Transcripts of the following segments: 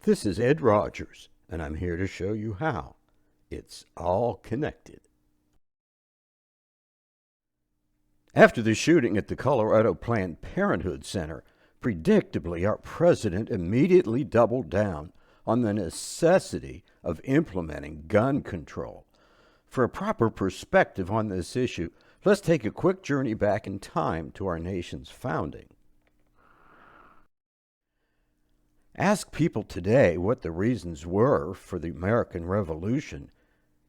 This is Ed Rodgers, and I'm here to show you how. It's all connected. After the shooting at the Colorado Planned Parenthood Center, predictably, our president immediately doubled down on the necessity of implementing gun control. For a proper perspective on this issue, let's take a quick journey back in time to our nation's founding. Ask people today what the reasons were for the American Revolution,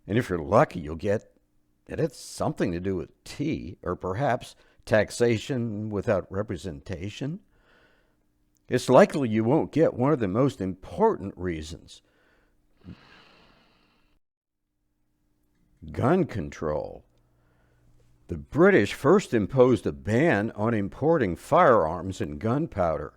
and if you're lucky, you'll get that it's something to do with tea, or perhaps taxation without representation. It's likely you won't get one of the most important reasons: gun control. The British first imposed a ban on importing firearms and gunpowder.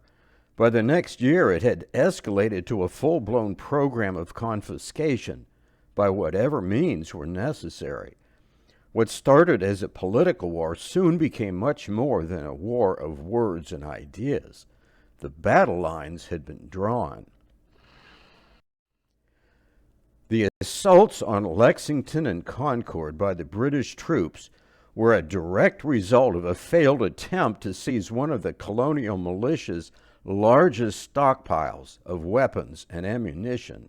By the next year, it had escalated to a full-blown program of confiscation by whatever means were necessary. What started as a political war soon became much more than a war of words and ideas. The battle lines had been drawn. The assaults on Lexington and Concord by the British troops were a direct result of a failed attempt to seize one of the colonial militia's largest stockpiles of weapons and ammunition.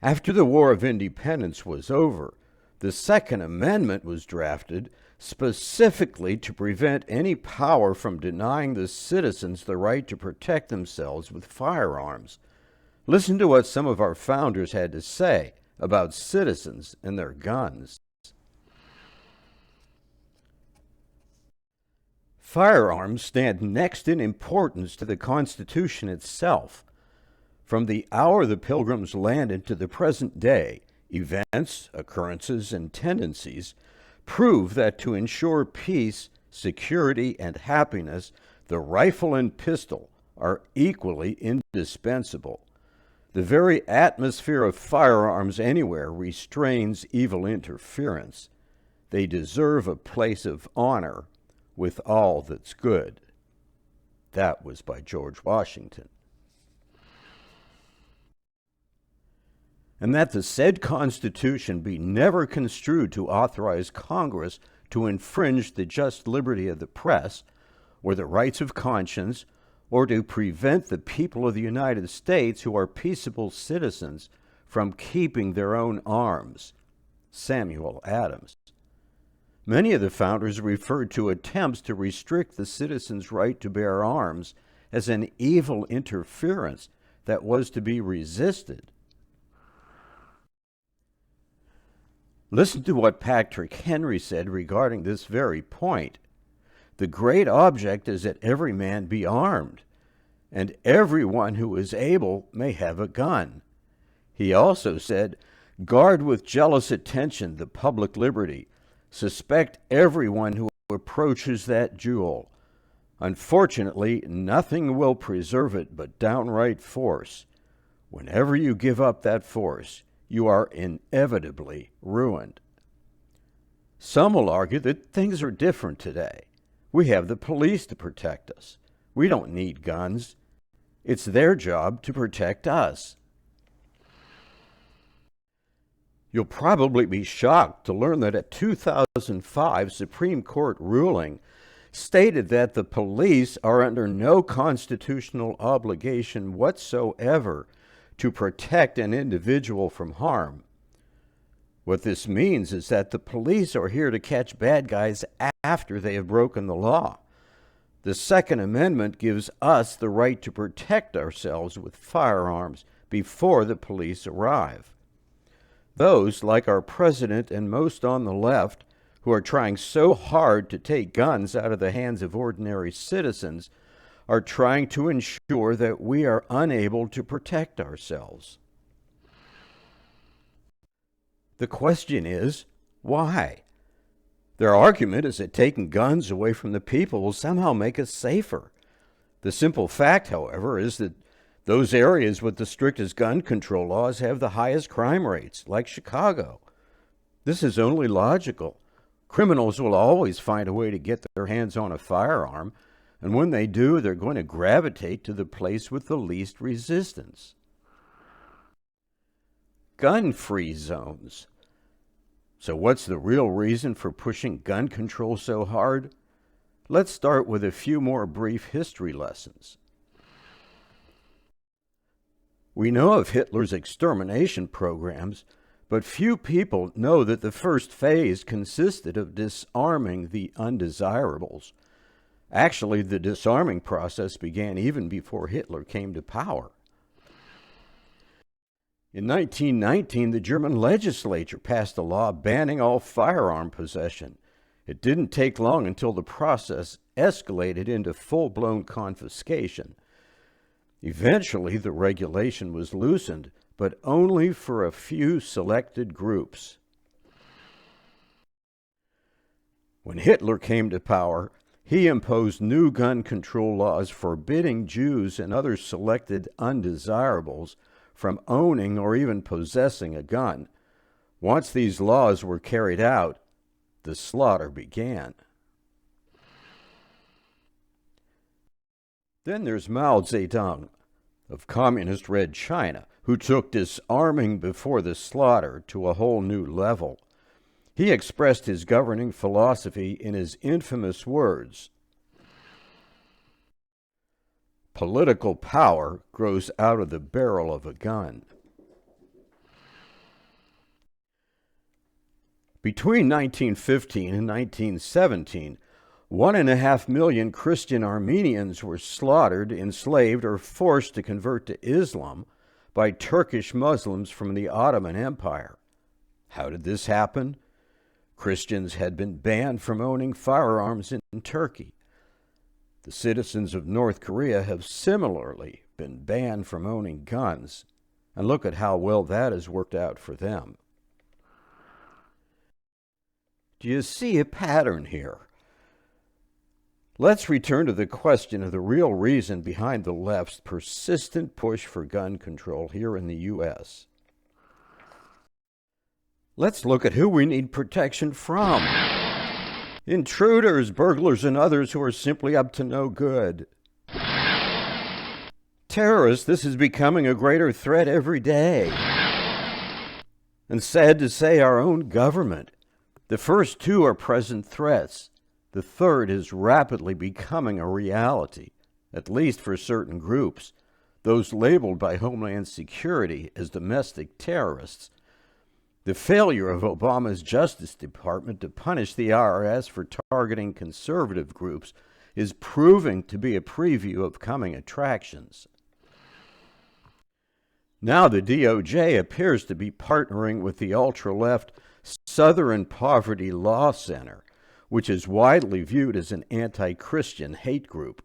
After the War of Independence was over, the Second Amendment was drafted specifically to prevent any power from denying the citizens the right to protect themselves with firearms. Listen to what some of our founders had to say about citizens and their guns. Firearms stand next in importance to the Constitution itself. From the hour the Pilgrims landed to the present day, events, occurrences, and tendencies prove that to ensure peace, security, and happiness, the rifle and pistol are equally indispensable. The very atmosphere of firearms anywhere restrains evil interference. They deserve a place of honor with all that's good. That was by George Washington. And that the said Constitution be never construed to authorize Congress to infringe the just liberty of the press, or the rights of conscience, or to prevent the people of the United States, who are peaceable citizens, from keeping their own arms. Samuel Adams. Many of the founders referred to attempts to restrict the citizens' right to bear arms as an evil interference that was to be resisted. Listen to what Patrick Henry said regarding this very point. The great object is that every man be armed, and everyone who is able may have a gun. He also said, guard with jealous attention the public liberty. Suspect everyone who approaches that jewel. Unfortunately, nothing will preserve it but downright force. Whenever you give up that force, you are inevitably ruined. Some will argue that things are different today. We have the police to protect us. We don't need guns. It's their job to protect us. You'll probably be shocked to learn that a 2005 Supreme Court ruling stated that the police are under no constitutional obligation whatsoever to protect an individual from harm. What this means is that the police are here to catch bad guys after they have broken the law. The Second Amendment gives us the right to protect ourselves with firearms before the police arrive. Those, like our president and most on the left, who are trying so hard to take guns out of the hands of ordinary citizens, are trying to ensure that we are unable to protect ourselves. The question is, why? Their argument is that taking guns away from the people will somehow make us safer. The simple fact, however, is that those areas with the strictest gun control laws have the highest crime rates, like Chicago. This is only logical. Criminals will always find a way to get their hands on a firearm, And when they do, they're going to gravitate to the place with the least resistance. Gun-free zones. So what's the real reason for pushing gun control so hard? Let's start with a few more brief history lessons. We know of Hitler's extermination programs, but few people know that the first phase consisted of disarming the undesirables. Actually, the disarming process began even before Hitler came to power. In 1919, the German legislature passed a law banning all firearm possession. It didn't take long until the process escalated into full-blown confiscation. Eventually, the regulation was loosened, but only for a few selected groups. When Hitler came to power, he imposed new gun control laws forbidding Jews and other selected undesirables from owning or even possessing a gun. Once these laws were carried out, the slaughter began. Then there's Mao Zedong of Communist Red China, who took disarming before the slaughter to a whole new level. He expressed his governing philosophy in his infamous words, "Political power grows out of the barrel of a gun." Between 1915 and 1917, 1.5 million Christian Armenians were slaughtered, enslaved, or forced to convert to Islam by Turkish Muslims from the Ottoman Empire. How did this happen? Christians had been banned from owning firearms in Turkey. The citizens of North Korea have similarly been banned from owning guns, and look at how well that has worked out for them. Do you see a pattern here? Let's return to the question of the real reason behind the left's persistent push for gun control here in the U.S. Let's look at who we need protection from. Intruders, burglars, and others who are simply up to no good. Terrorists, this is becoming a greater threat every day. And sad to say, our own government. The first two are present threats. The third is rapidly becoming a reality, at least for certain groups, those labeled by Homeland Security as domestic terrorists. The failure of Obama's Justice Department to punish the IRS for targeting conservative groups is proving to be a preview of coming attractions. Now the DOJ appears to be partnering with the ultra-left Southern Poverty Law Center, which is widely viewed as an anti-Christian hate group.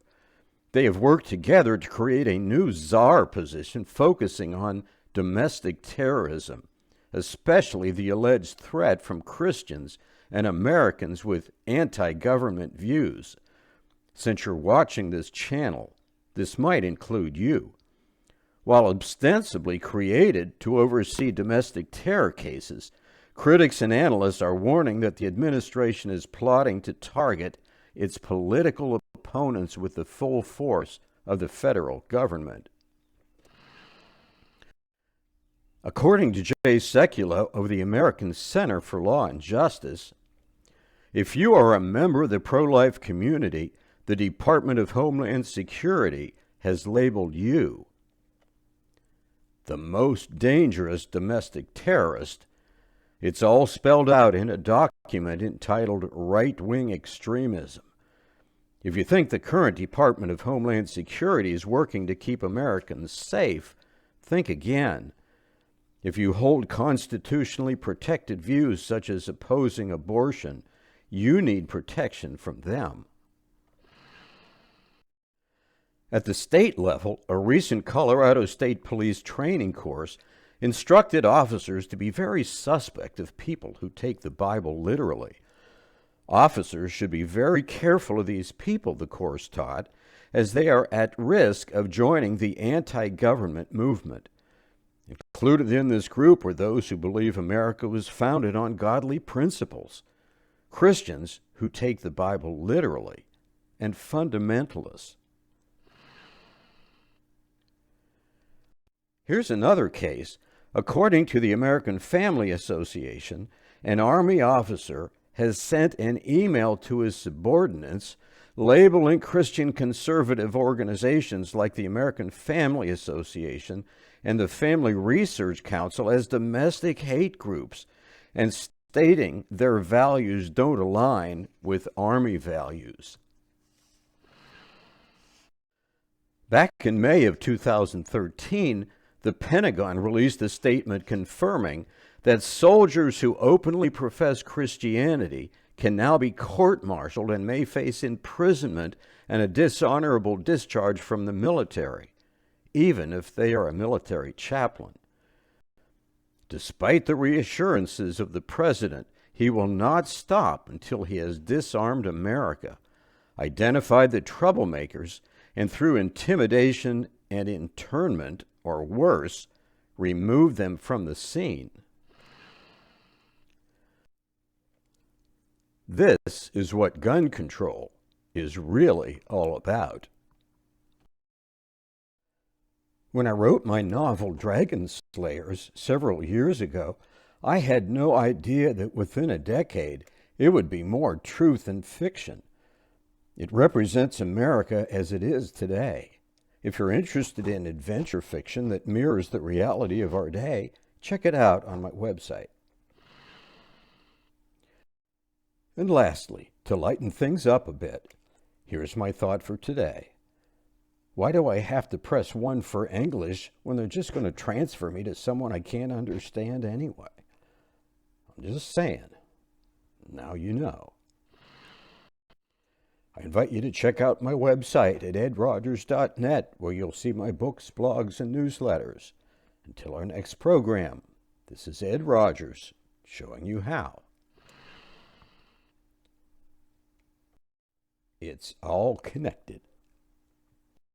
They have worked together to create a new czar position focusing on domestic terrorism, especially the alleged threat from Christians and Americans with anti-government views. Since you're watching this channel, this might include you. While ostensibly created to oversee domestic terror cases, critics and analysts are warning that the administration is plotting to target its political opponents with the full force of the federal government. According to Jay Sekulow of the American Center for Law and Justice, if you are a member of the pro-life community, the Department of Homeland Security has labeled you the most dangerous domestic terrorist. It's all spelled out in a document entitled Right-Wing Extremism. If you think the current Department of Homeland Security is working to keep Americans safe, think again. If you hold constitutionally protected views such as opposing abortion, you need protection from them. At the state level, a recent Colorado State Police training course instructed officers to be very suspect of people who take the Bible literally. Officers should be very careful of these people, the course taught, as they are at risk of joining the anti-government movement. Included in this group were those who believe America was founded on godly principles, Christians who take the Bible literally, and fundamentalists. Here's another case. According to the American Family Association, an Army officer has sent an email to his subordinates labeling Christian conservative organizations like the American Family Association and the Family Research Council as domestic hate groups and stating their values don't align with Army values. Back in May of 2013, the Pentagon released a statement confirming that soldiers who openly profess Christianity can now be court-martialed and may face imprisonment and a dishonorable discharge from the military, even if they are a military chaplain. Despite the reassurances of the president, he will not stop until he has disarmed America, identified the troublemakers, and through intimidation and internment, or worse, remove them from the scene. This is what gun control is really all about. When I wrote my novel Dragon Slayers several years ago, I had no idea that within a decade it would be more truth than fiction. It represents America as it is today. If you're interested in adventure fiction that mirrors the reality of our day, check it out on my website. And lastly, to lighten things up a bit, here's my thought for today. Why do I have to press 1 for English when they're just going to transfer me to someone I can't understand anyway? I'm just saying. Now you know. I invite you to check out my website at edrodgers.net, where you'll see my books, blogs, and newsletters. Until our next program, this is Ed Rodgers, showing you how. It's all connected.